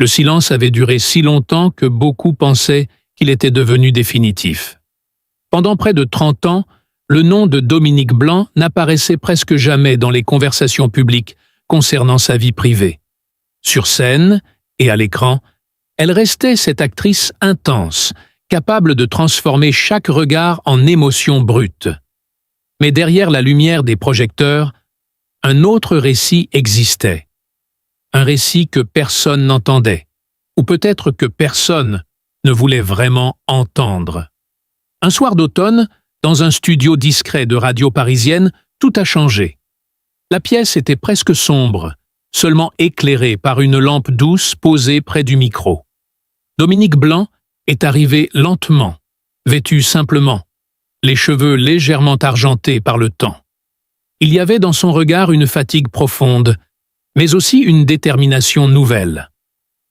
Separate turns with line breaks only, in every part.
Le silence avait duré si longtemps que beaucoup pensaient qu'il était devenu définitif. Pendant près de 30 ans, le nom de Dominique Blanc n'apparaissait presque jamais dans les conversations publiques concernant sa vie privée. Sur scène et à l'écran, elle restait cette actrice intense, capable de transformer chaque regard en émotion brute. Mais derrière la lumière des projecteurs, un autre récit existait. Un récit que personne n'entendait, ou peut-être que personne ne voulait vraiment entendre. Un soir d'automne, dans un studio discret de radio parisienne, tout a changé. La pièce était presque sombre, seulement éclairée par une lampe douce posée près du micro. Dominique Blanc est arrivée lentement, vêtue simplement, les cheveux légèrement argentés par le temps. Il y avait dans son regard une fatigue profonde, mais aussi une détermination nouvelle.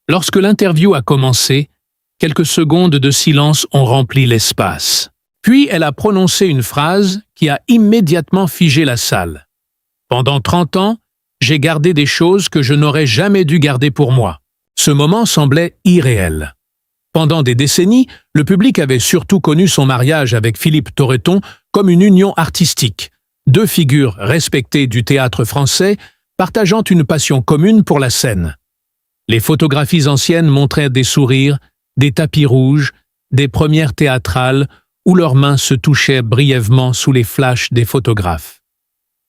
Lorsque l'interview a commencé, quelques secondes de silence ont rempli l'espace. Puis elle a prononcé une phrase qui a immédiatement figé la salle. « Pendant 30 ans, j'ai gardé des choses que je n'aurais jamais dû garder pour moi. » Ce moment semblait irréel. Pendant des décennies, le public avait surtout connu son mariage avec Philippe Torreton comme une union artistique, deux figures respectées du théâtre français partageant une passion commune pour la scène. Les photographies anciennes montraient des sourires, des tapis rouges, des premières théâtrales où leurs mains se touchaient brièvement sous les flashs des photographes.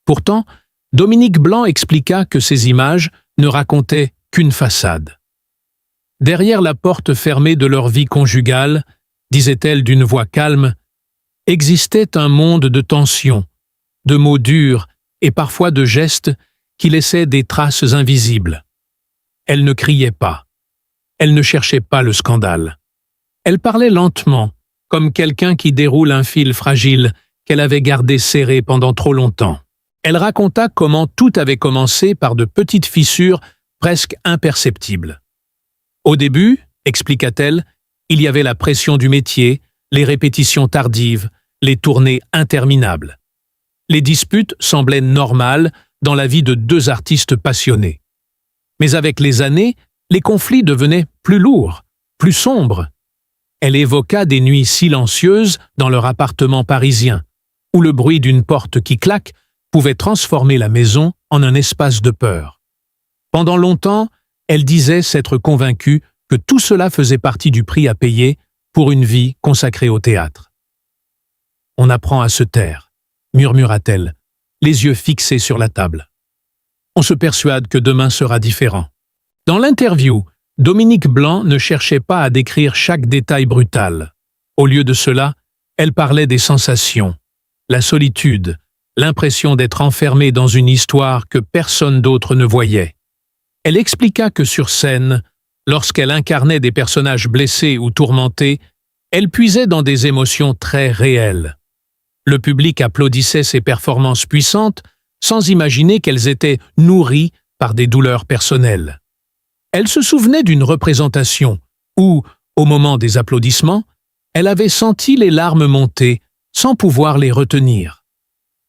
Pourtant, Dominique Blanc expliqua que ces images ne racontaient qu'une façade. Derrière la porte fermée de leur vie conjugale, disait-elle d'une voix calme, existait un monde de tensions, de mots durs et parfois de gestes qui laissaient des traces invisibles. Elle ne criait pas. Elle ne cherchait pas le scandale. Elle parlait lentement, comme quelqu'un qui déroule un fil fragile qu'elle avait gardé serré pendant trop longtemps. Elle raconta comment tout avait commencé par de petites fissures presque imperceptibles. Au début, expliqua-t-elle, il y avait la pression du métier, les répétitions tardives, les tournées interminables. Les disputes semblaient normales dans la vie de deux artistes passionnés. Mais avec les années, les conflits devenaient plus lourds, plus sombres. Elle évoqua des nuits silencieuses dans leur appartement parisien, où le bruit d'une porte qui claque pouvait transformer la maison en un espace de peur. Pendant longtemps, elle disait s'être convaincue que tout cela faisait partie du prix à payer pour une vie consacrée au théâtre. « On apprend à se taire », murmura-t-elle, les yeux fixés sur la table. On se persuade que demain sera différent. Dans l'interview, Dominique Blanc ne cherchait pas à décrire chaque détail brutal. Au lieu de cela, elle parlait des sensations, la solitude, l'impression d'être enfermée dans une histoire que personne d'autre ne voyait. Elle expliqua que sur scène, lorsqu'elle incarnait des personnages blessés ou tourmentés, elle puisait dans des émotions très réelles. Le public applaudissait ses performances puissantes sans imaginer qu'elles étaient nourries par des douleurs personnelles. Elle se souvenait d'une représentation où, au moment des applaudissements, elle avait senti les larmes monter sans pouvoir les retenir.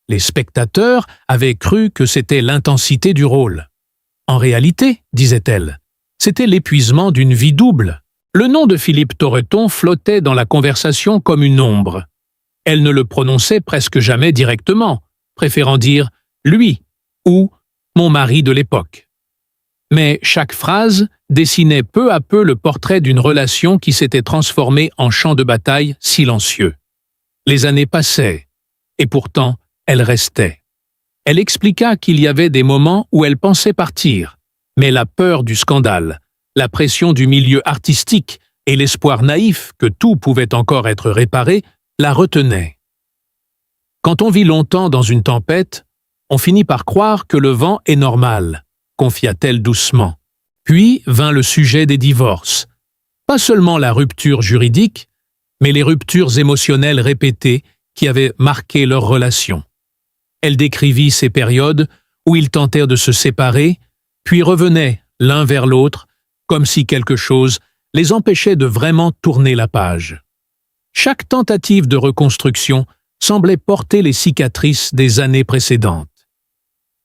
Les spectateurs avaient cru que c'était l'intensité du rôle. En réalité, disait-elle, c'était l'épuisement d'une vie double. Le nom de Philippe Torreton flottait dans la conversation comme une ombre. Elle ne le prononçait presque jamais directement, préférant dire « lui » ou « mon mari de l'époque ». Mais chaque phrase dessinait peu à peu le portrait d'une relation qui s'était transformée en champ de bataille silencieux. Les années passaient, et pourtant, elle restait. Elle expliqua qu'il y avait des moments où elle pensait partir, mais la peur du scandale, la pression du milieu artistique et l'espoir naïf que tout pouvait encore être réparé la retenaient. Quand on vit longtemps dans une tempête, on finit par croire que le vent est normal, confia-t-elle doucement. Puis vint le sujet des divorces. Pas seulement la rupture juridique, mais les ruptures émotionnelles répétées qui avaient marqué leur relation. Elle décrivit ces périodes où ils tentèrent de se séparer, puis revenaient l'un vers l'autre, comme si quelque chose les empêchait de vraiment tourner la page. Chaque tentative de reconstruction semblait porter les cicatrices des années précédentes.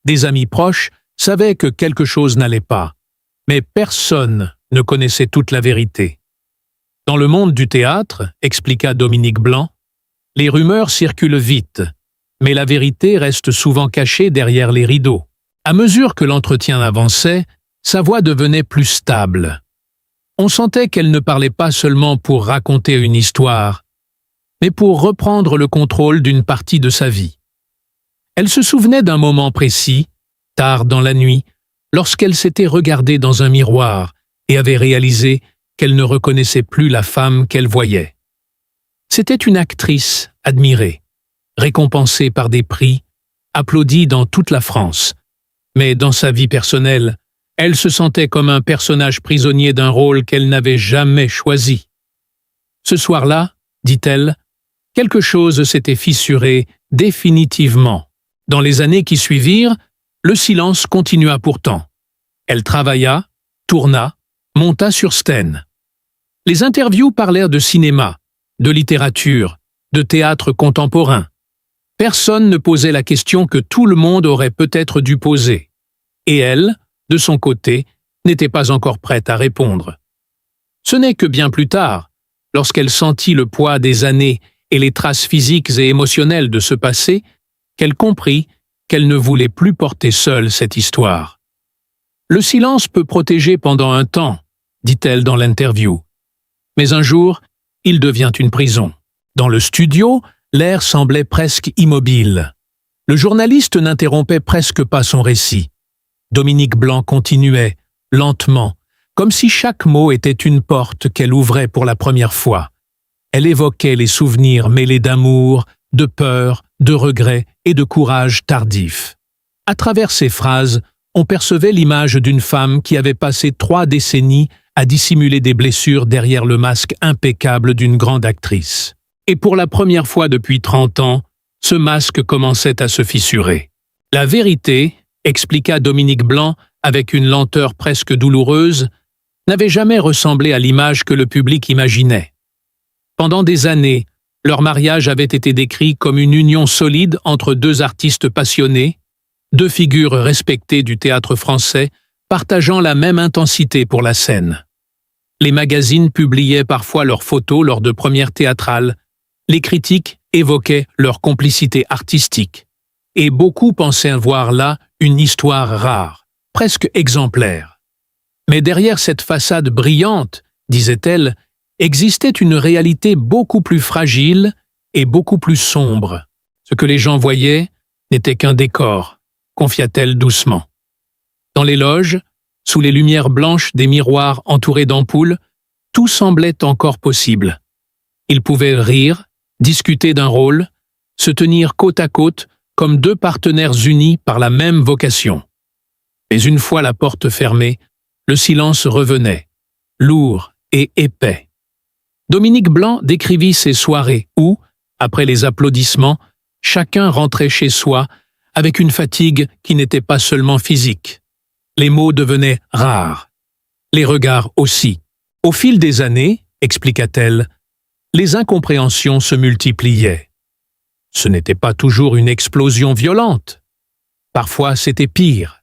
Des amis proches savaient que quelque chose n'allait pas, mais personne ne connaissait toute la vérité. Dans le monde du théâtre, expliqua Dominique Blanc, les rumeurs circulent vite, mais la vérité reste souvent cachée derrière les rideaux. À mesure que l'entretien avançait, sa voix devenait plus stable. On sentait qu'elle ne parlait pas seulement pour raconter une histoire, mais pour reprendre le contrôle d'une partie de sa vie. Elle se souvenait d'un moment précis, tard dans la nuit, lorsqu'elle s'était regardée dans un miroir et avait réalisé qu'elle ne reconnaissait plus la femme qu'elle voyait. C'était une actrice admirée, récompensée par des prix, applaudie dans toute la France. Mais dans sa vie personnelle, elle se sentait comme un personnage prisonnier d'un rôle qu'elle n'avait jamais choisi. Ce soir-là, dit-elle, quelque chose s'était fissuré définitivement. Dans les années qui suivirent, le silence continua pourtant. Elle travailla, tourna, monta sur scène. Les interviews parlèrent de cinéma, de littérature, de théâtre contemporain. Personne ne posait la question que tout le monde aurait peut-être dû poser. Et elle, de son côté, n'était pas encore prête à répondre. Ce n'est que bien plus tard, lorsqu'elle sentit le poids des années et les traces physiques et émotionnelles de ce passé, qu'elle comprit qu'elle ne voulait plus porter seule cette histoire. Le silence peut protéger pendant un temps, dit-elle dans l'interview. Mais un jour, il devient une prison. Dans le studio, l'air semblait presque immobile. Le journaliste n'interrompait presque pas son récit. Dominique Blanc continuait, lentement, comme si chaque mot était une porte qu'elle ouvrait pour la première fois. Elle évoquait les souvenirs mêlés d'amour, de peur, de regret et de courage tardif. À travers ces phrases, on percevait l'image d'une femme qui avait passé 3 décennies à dissimuler des blessures derrière le masque impeccable d'une grande actrice. Et pour la première fois depuis 30 ans, ce masque commençait à se fissurer. La vérité, expliqua Dominique Blanc avec une lenteur presque douloureuse, n'avait jamais ressemblé à l'image que le public imaginait. Pendant des années, leur mariage avait été décrit comme une union solide entre 2 artistes passionnés, 2 figures respectées du théâtre français, partageant la même intensité pour la scène. Les magazines publiaient parfois leurs photos lors de premières théâtrales, les critiques évoquaient leur complicité artistique, et beaucoup pensaient voir là une histoire rare, presque exemplaire. Mais derrière cette façade brillante, disait-elle, existait une réalité beaucoup plus fragile et beaucoup plus sombre. Ce que les gens voyaient n'était qu'un décor, confia-t-elle doucement. Dans les loges, sous les lumières blanches des miroirs entourés d'ampoules, tout semblait encore possible. Ils pouvaient rire, discuter d'un rôle, se tenir côte à côte comme 2 partenaires unis par la même vocation. Mais une fois la porte fermée, le silence revenait, lourd et épais. Dominique Blanc décrivit ces soirées où, après les applaudissements, chacun rentrait chez soi avec une fatigue qui n'était pas seulement physique. Les mots devenaient rares, les regards aussi. Au fil des années, expliqua-t-elle, les incompréhensions se multipliaient. Ce n'était pas toujours une explosion violente. Parfois, c'était pire.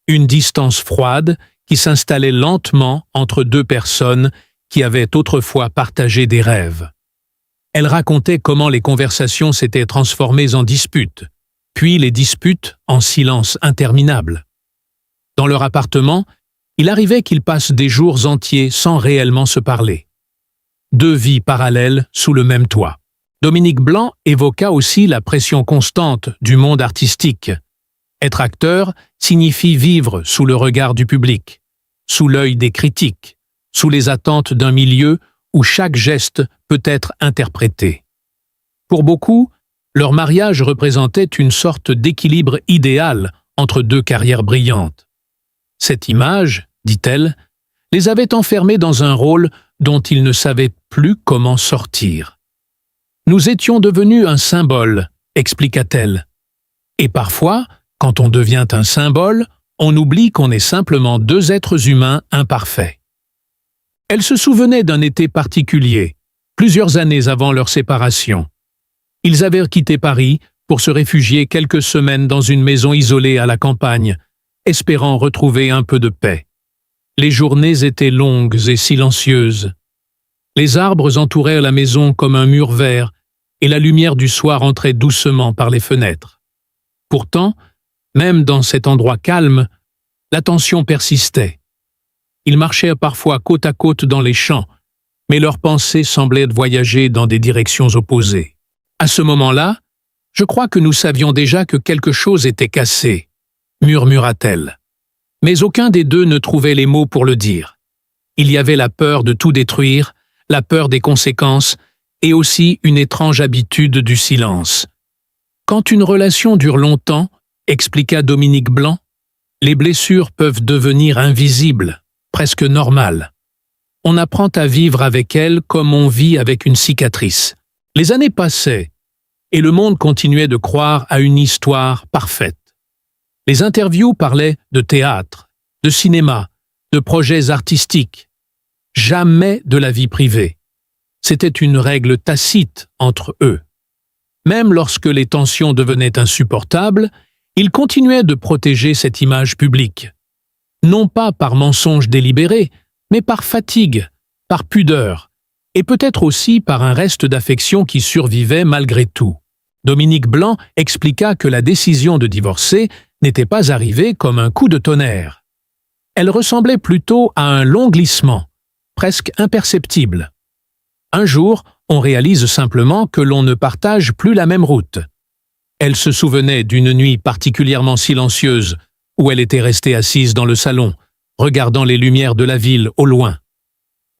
Une distance froide qui s'installait lentement entre 2 personnes qui avaient autrefois partagé des rêves. Elle racontait comment les conversations s'étaient transformées en disputes, puis les disputes en silence interminable. Dans leur appartement, il arrivait qu'ils passent des jours entiers sans réellement se parler. 2 vies parallèles sous le même toit. Dominique Blanc évoqua aussi la pression constante du monde artistique. Être acteur signifie vivre sous le regard du public, sous l'œil des critiques, sous les attentes d'un milieu où chaque geste peut être interprété. Pour beaucoup, leur mariage représentait une sorte d'équilibre idéal entre 2 carrières brillantes. Cette image, dit-elle, les avait enfermés dans un rôle dont ils ne savaient plus comment sortir. Nous étions devenus un symbole, expliqua-t-elle. Et parfois, quand on devient un symbole, on oublie qu'on est simplement 2 êtres humains imparfaits. Elle se souvenait d'un été particulier, plusieurs années avant leur séparation. Ils avaient quitté Paris pour se réfugier quelques semaines dans une maison isolée à la campagne, espérant retrouver un peu de paix. Les journées étaient longues et silencieuses. Les arbres entouraient la maison comme un mur vert, et la lumière du soir entrait doucement par les fenêtres. Pourtant, même dans cet endroit calme, la tension persistait. Ils marchaient parfois côte à côte dans les champs, mais leurs pensées semblaient voyager dans des directions opposées. À ce moment-là, je crois que nous savions déjà que quelque chose était cassé, murmura-t-elle. Mais aucun des deux ne trouvait les mots pour le dire. Il y avait la peur de tout détruire, la peur des conséquences, et aussi une étrange habitude du silence. Quand une relation dure longtemps, expliqua Dominique Blanc, les blessures peuvent devenir invisibles, presque normales. On apprend à vivre avec elles comme on vit avec une cicatrice. Les années passaient, et le monde continuait de croire à une histoire parfaite. Les interviews parlaient de théâtre, de cinéma, de projets artistiques. Jamais de la vie privée. C'était une règle tacite entre eux. Même lorsque les tensions devenaient insupportables, ils continuaient de protéger cette image publique. Non pas par mensonge délibéré, mais par fatigue, par pudeur, et peut-être aussi par un reste d'affection qui survivait malgré tout. Dominique Blanc expliqua que la décision de divorcer n'était pas arrivée comme un coup de tonnerre. Elle ressemblait plutôt à un long glissement, presque imperceptible. Un jour, on réalise simplement que l'on ne partage plus la même route. Elle se souvenait d'une nuit particulièrement silencieuse où elle était restée assise dans le salon, regardant les lumières de la ville au loin.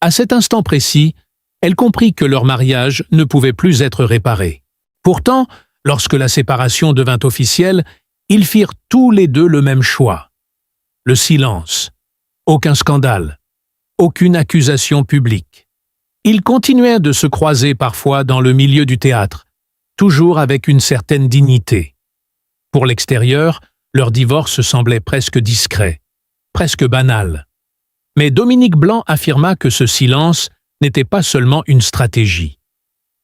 À cet instant précis, elle comprit que leur mariage ne pouvait plus être réparé. Pourtant, lorsque la séparation devint officielle, ils firent tous les deux le même choix. Le silence. Aucun scandale. Aucune accusation publique. Ils continuèrent de se croiser parfois dans le milieu du théâtre, toujours avec une certaine dignité. Pour l'extérieur, leur divorce semblait presque discret, presque banal. Mais Dominique Blanc affirma que ce silence n'était pas seulement une stratégie.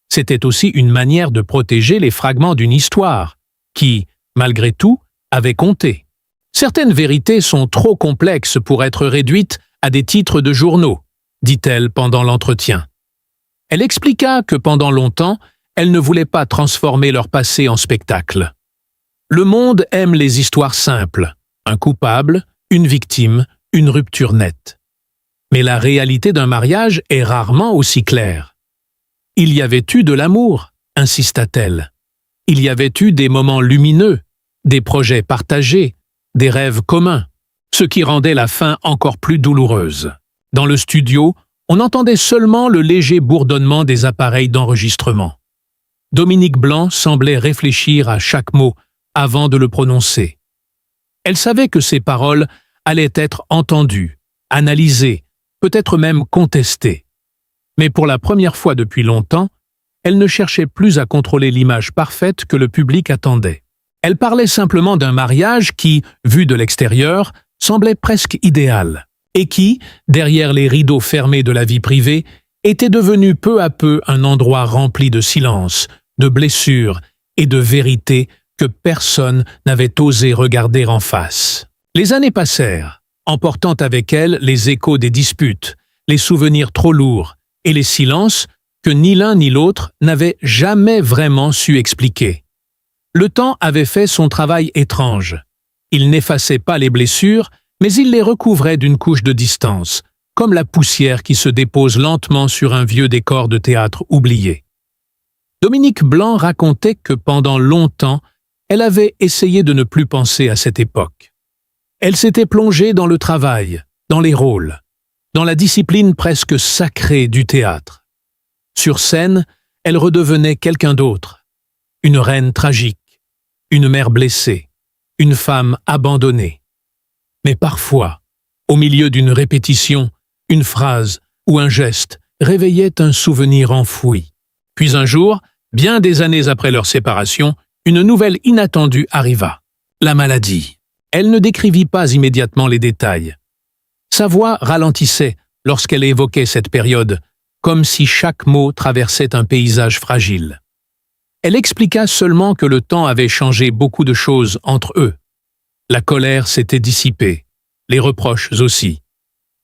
C'était aussi une manière de protéger les fragments d'une histoire, qui, malgré tout, avait compté. Certaines vérités sont trop complexes pour être réduites à des titres de journaux, dit-elle pendant l'entretien. Elle expliqua que pendant longtemps, elle ne voulait pas transformer leur passé en spectacle. Le monde aime les histoires simples, un coupable, une victime, une rupture nette. Mais la réalité d'un mariage est rarement aussi claire. Il y avait eu de l'amour, insista-t-elle. Il y avait eu des moments lumineux, des projets partagés, des rêves communs, ce qui rendait la fin encore plus douloureuse. Dans le studio, on entendait seulement le léger bourdonnement des appareils d'enregistrement. Dominique Blanc semblait réfléchir à chaque mot avant de le prononcer. Elle savait que ses paroles allaient être entendues, analysées, peut-être même contestées. Mais pour la première fois depuis longtemps, elle ne cherchait plus à contrôler l'image parfaite que le public attendait. Elle parlait simplement d'un mariage qui, vu de l'extérieur, semblait presque idéal, et qui, derrière les rideaux fermés de la vie privée, était devenu peu à peu un endroit rempli de silence, de blessures et de vérités que personne n'avait osé regarder en face. Les années passèrent, emportant avec elles les échos des disputes, les souvenirs trop lourds et les silences que ni l'un ni l'autre n'avaient jamais vraiment su expliquer. Le temps avait fait son travail étrange. Il n'effaçait pas les blessures, mais il les recouvrait d'une couche de distance, comme la poussière qui se dépose lentement sur un vieux décor de théâtre oublié. Dominique Blanc racontait que pendant longtemps, elle avait essayé de ne plus penser à cette époque. Elle s'était plongée dans le travail, dans les rôles, dans la discipline presque sacrée du théâtre. Sur scène, elle redevenait quelqu'un d'autre, une reine tragique, une mère blessée, une femme abandonnée. Mais parfois, au milieu d'une répétition, une phrase ou un geste réveillait un souvenir enfoui. Puis un jour, bien des années après leur séparation, une nouvelle inattendue arriva. La maladie. Elle ne décrivit pas immédiatement les détails. Sa voix ralentissait lorsqu'elle évoquait cette période, comme si chaque mot traversait un paysage fragile. Elle expliqua seulement que le temps avait changé beaucoup de choses entre eux. La colère s'était dissipée, les reproches aussi.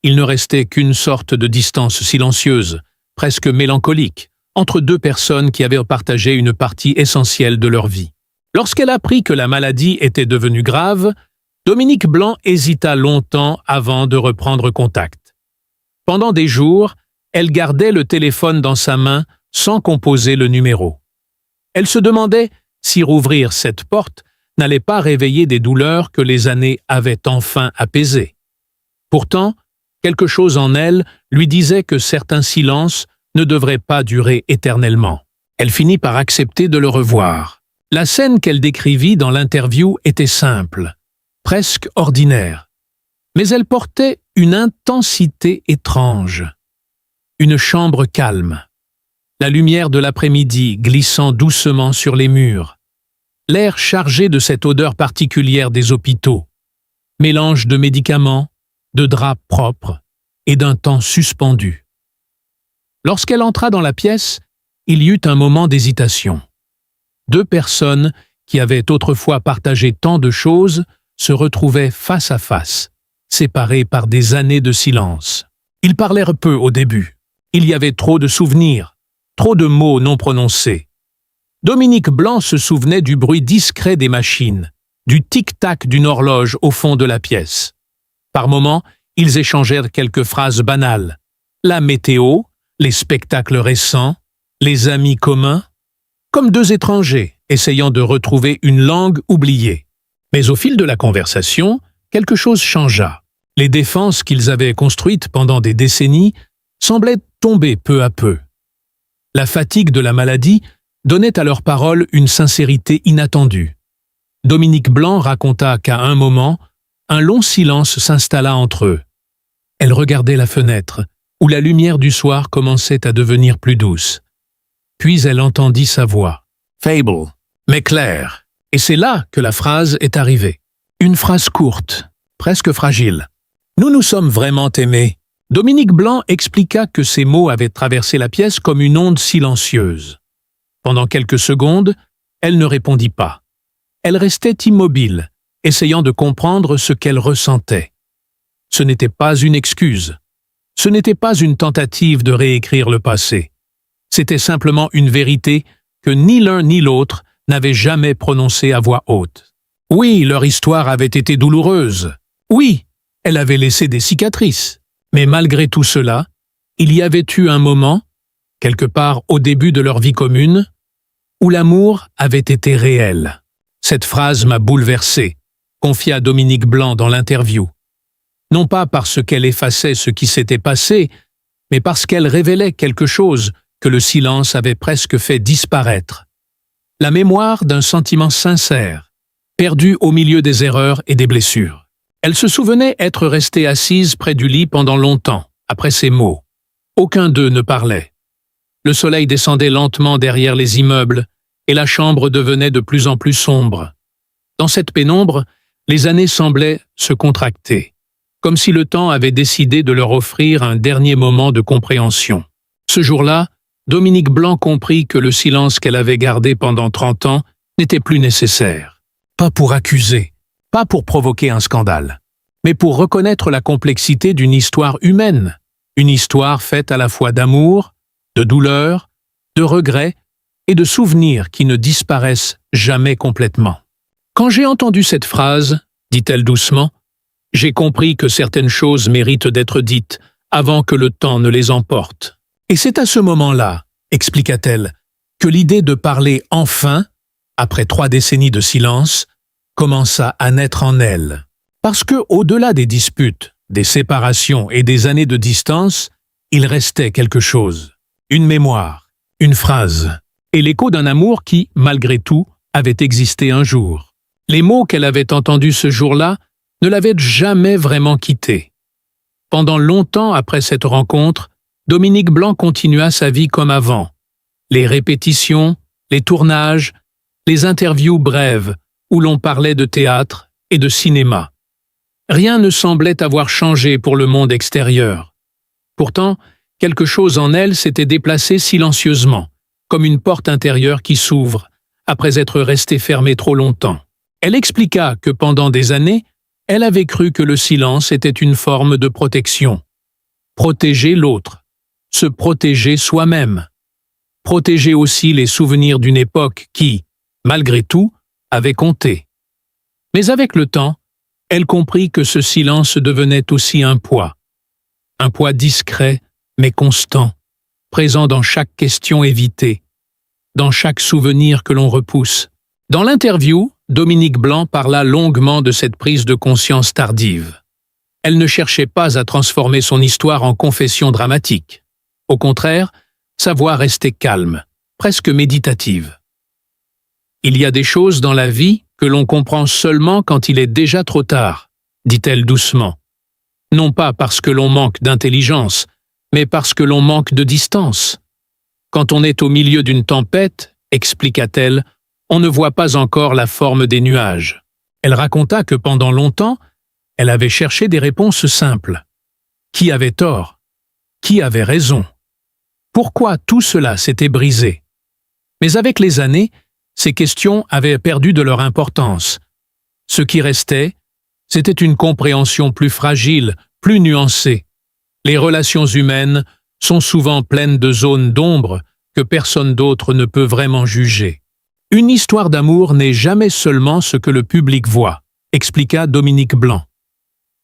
Il ne restait qu'une sorte de distance silencieuse, presque mélancolique, entre deux personnes qui avaient partagé une partie essentielle de leur vie. Lorsqu'elle apprit que la maladie était devenue grave, Dominique Blanc hésita longtemps avant de reprendre contact. Pendant des jours, elle gardait le téléphone dans sa main sans composer le numéro. Elle se demandait si rouvrir cette porte n'allait pas réveiller des douleurs que les années avaient enfin apaisées. Pourtant, quelque chose en elle lui disait que certains silences ne devraient pas durer éternellement. Elle finit par accepter de le revoir. La scène qu'elle décrivit dans l'interview était simple, presque ordinaire, mais elle portait une intensité étrange. Une chambre calme, la lumière de l'après-midi glissant doucement sur les murs, l'air chargé de cette odeur particulière des hôpitaux, mélange de médicaments, de draps propres et d'un temps suspendu. Lorsqu'elle entra dans la pièce, il y eut un moment d'hésitation. Deux personnes qui avaient autrefois partagé tant de choses se retrouvaient face à face, séparées par des années de silence. Ils parlèrent peu au début. Il y avait trop de souvenirs, trop de mots non prononcés. Dominique Blanc se souvenait du bruit discret des machines, du tic-tac d'une horloge au fond de la pièce. Par moments, ils échangèrent quelques phrases banales. La météo, les spectacles récents, les amis communs, comme deux étrangers essayant de retrouver une langue oubliée. Mais au fil de la conversation, quelque chose changea. Les défenses qu'ils avaient construites pendant des décennies semblaient tomber peu à peu. La fatigue de la maladie donnait à leurs paroles une sincérité inattendue. Dominique Blanc raconta qu'à un moment, un long silence s'installa entre eux. Elle regardait la fenêtre, où la lumière du soir commençait à devenir plus douce. Puis elle entendit sa voix. Faible, mais claire. Et c'est là que la phrase est arrivée. Une phrase courte, presque fragile. Nous nous sommes vraiment aimés. Dominique Blanc expliqua que ces mots avaient traversé la pièce comme une onde silencieuse. Pendant quelques secondes, elle ne répondit pas. Elle restait immobile, essayant de comprendre ce qu'elle ressentait. Ce n'était pas une excuse. Ce n'était pas une tentative de réécrire le passé. C'était simplement une vérité que ni l'un ni l'autre n'avaient jamais prononcée à voix haute. Oui, leur histoire avait été douloureuse. Oui, elle avait laissé des cicatrices. Mais malgré tout cela, il y avait eu un moment, quelque part au début de leur vie commune, où l'amour avait été réel. Cette phrase m'a bouleversé, confia Dominique Blanc dans l'interview. Non pas parce qu'elle effaçait ce qui s'était passé, mais parce qu'elle révélait quelque chose que le silence avait presque fait disparaître. La mémoire d'un sentiment sincère, perdu au milieu des erreurs et des blessures. Elle se souvenait être restée assise près du lit pendant longtemps, après ces mots. Aucun d'eux ne parlait. Le soleil descendait lentement derrière les immeubles, et la chambre devenait de plus en plus sombre. Dans cette pénombre, les années semblaient se contracter, comme si le temps avait décidé de leur offrir un dernier moment de compréhension. Ce jour-là, Dominique Blanc comprit que le silence qu'elle avait gardé pendant 30 ans n'était plus nécessaire. Pas pour accuser, pas pour provoquer un scandale, mais pour reconnaître la complexité d'une histoire humaine, une histoire faite à la fois d'amour, de douleur, de regrets et de souvenirs qui ne disparaissent jamais complètement. Quand j'ai entendu cette phrase, dit-elle doucement, j'ai compris que certaines choses méritent d'être dites avant que le temps ne les emporte. Et c'est à ce moment-là, expliqua-t-elle, que l'idée de parler enfin, après 3 décennies de silence, commença à naître en elle. Parce que, au-delà des disputes, des séparations et des années de distance, il restait quelque chose. Une mémoire, une phrase, et l'écho d'un amour qui, malgré tout, avait existé un jour. Les mots qu'elle avait entendus ce jour-là ne l'avaient jamais vraiment quittée. Pendant longtemps après cette rencontre, Dominique Blanc continua sa vie comme avant. Les répétitions, les tournages, les interviews brèves où l'on parlait de théâtre et de cinéma. Rien ne semblait avoir changé pour le monde extérieur. Pourtant, quelque chose en elle s'était déplacé silencieusement, comme une porte intérieure qui s'ouvre, après être restée fermée trop longtemps. Elle expliqua que pendant des années, elle avait cru que le silence était une forme de protection, protéger l'autre, se protéger soi-même, protéger aussi les souvenirs d'une époque qui, malgré tout, avait compté. Mais avec le temps, elle comprit que ce silence devenait aussi un poids discret mais constant, présent dans chaque question évitée, dans chaque souvenir que l'on repousse. Dans l'interview, Dominique Blanc parla longuement de cette prise de conscience tardive. Elle ne cherchait pas à transformer son histoire en confession dramatique. Au contraire, sa voix restait calme, presque méditative. Il y a des choses dans la vie que l'on comprend seulement quand il est déjà trop tard, dit-elle doucement. Non pas parce que l'on manque d'intelligence, mais parce que l'on manque de distance. Quand on est au milieu d'une tempête, expliqua-t-elle, on ne voit pas encore la forme des nuages. Elle raconta que pendant longtemps, elle avait cherché des réponses simples. Qui avait tort? Qui avait raison? Pourquoi tout cela s'était brisé? Mais avec les années, ces questions avaient perdu de leur importance. Ce qui restait, c'était une compréhension plus fragile, plus nuancée. Les relations humaines sont souvent pleines de zones d'ombre que personne d'autre ne peut vraiment juger. Une histoire d'amour n'est jamais seulement ce que le public voit, expliqua Dominique Blanc.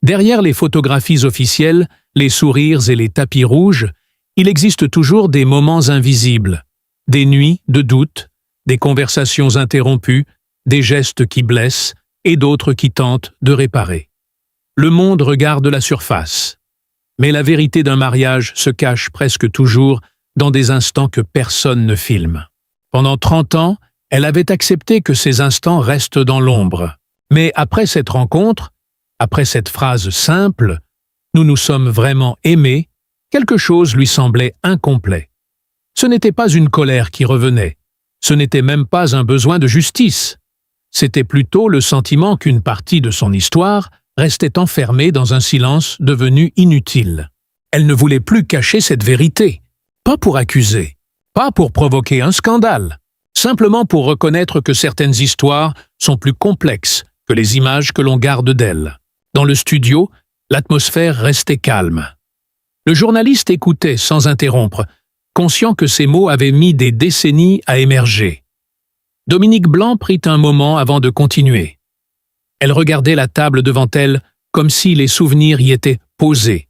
Derrière les photographies officielles, les sourires et les tapis rouges, il existe toujours des moments invisibles, des nuits de doute, des conversations interrompues, des gestes qui blessent et d'autres qui tentent de réparer. Le monde regarde la surface, mais la vérité d'un mariage se cache presque toujours dans des instants que personne ne filme. Pendant 30 ans, elle avait accepté que ces instants restent dans l'ombre. Mais après cette rencontre, après cette phrase simple, « Nous nous sommes vraiment aimés », quelque chose lui semblait incomplet. Ce n'était pas une colère qui revenait. Ce n'était même pas un besoin de justice. C'était plutôt le sentiment qu'une partie de son histoire restait enfermée dans un silence devenu inutile. Elle ne voulait plus cacher cette vérité, pas pour accuser, pas pour provoquer un scandale, simplement pour reconnaître que certaines histoires sont plus complexes que les images que l'on garde d'elles. Dans le studio, l'atmosphère restait calme. Le journaliste écoutait sans interrompre, conscient que ses mots avaient mis des décennies à émerger. Dominique Blanc prit un moment avant de continuer. Elle regardait la table devant elle comme si les souvenirs y étaient posés,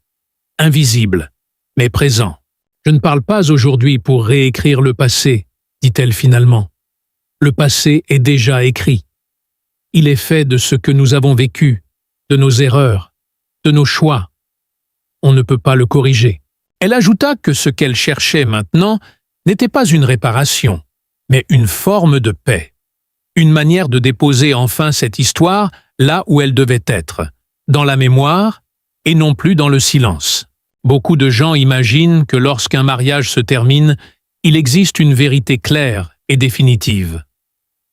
invisibles, mais présents. « Je ne parle pas aujourd'hui pour réécrire le passé, » dit-elle finalement. « Le passé est déjà écrit. Il est fait de ce que nous avons vécu, de nos erreurs, de nos choix. On ne peut pas le corriger. » Elle ajouta que ce qu'elle cherchait maintenant n'était pas une réparation, mais une forme de paix. Une manière de déposer enfin cette histoire là où elle devait être, dans la mémoire et non plus dans le silence. Beaucoup de gens imaginent que lorsqu'un mariage se termine, il existe une vérité claire et définitive.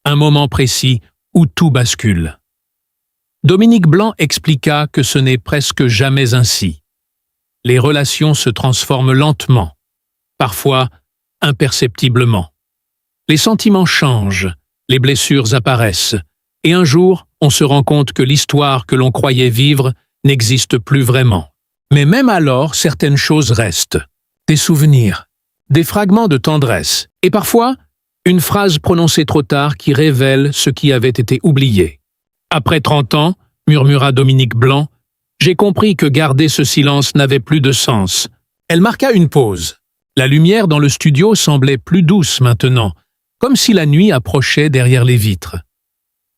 Un moment précis où tout bascule. Dominique Blanc expliqua que ce n'est presque jamais ainsi. Les relations se transforment lentement, parfois imperceptiblement. Les sentiments changent, les blessures apparaissent, et un jour, on se rend compte que l'histoire que l'on croyait vivre n'existe plus vraiment. Mais même alors, certaines choses restent. Des souvenirs, des fragments de tendresse, et parfois, une phrase prononcée trop tard qui révèle ce qui avait été oublié. « Après 30 ans, murmura Dominique Blanc, j'ai compris que garder ce silence n'avait plus de sens. » Elle marqua une pause. La lumière dans le studio semblait plus douce maintenant, comme si la nuit approchait derrière les vitres.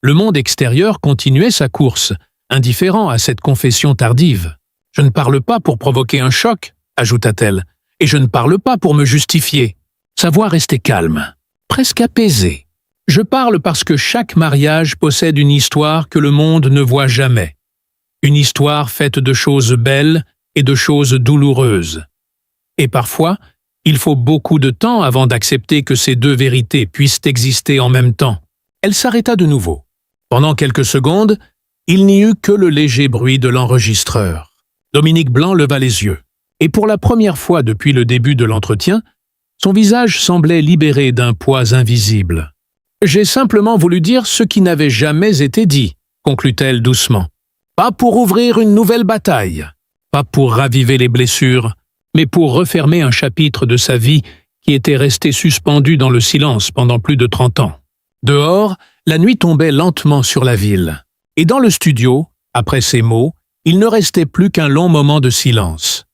Le monde extérieur continuait sa course, indifférent à cette confession tardive. « Je ne parle pas pour provoquer un choc, » ajouta-t-elle, « et je ne parle pas pour me justifier. » Sa voix restait calme, presque apaisée. « Je parle parce que chaque mariage possède une histoire que le monde ne voit jamais. Une histoire faite de choses belles et de choses douloureuses. Et parfois, il faut beaucoup de temps avant d'accepter que ces deux vérités puissent exister en même temps. » Elle s'arrêta de nouveau. Pendant quelques secondes, il n'y eut que le léger bruit de l'enregistreur. Dominique Blanc leva les yeux. Et pour la première fois depuis le début de l'entretien, son visage semblait libéré d'un poids invisible. « J'ai simplement voulu dire ce qui n'avait jamais été dit, » conclut-elle doucement. « Pas pour ouvrir une nouvelle bataille, pas pour raviver les blessures, mais pour refermer un chapitre de sa vie qui était resté suspendu dans le silence pendant plus de 30 ans. Dehors, la nuit tombait lentement sur la ville. Et dans le studio, après ces mots, il ne restait plus qu'un long moment de silence.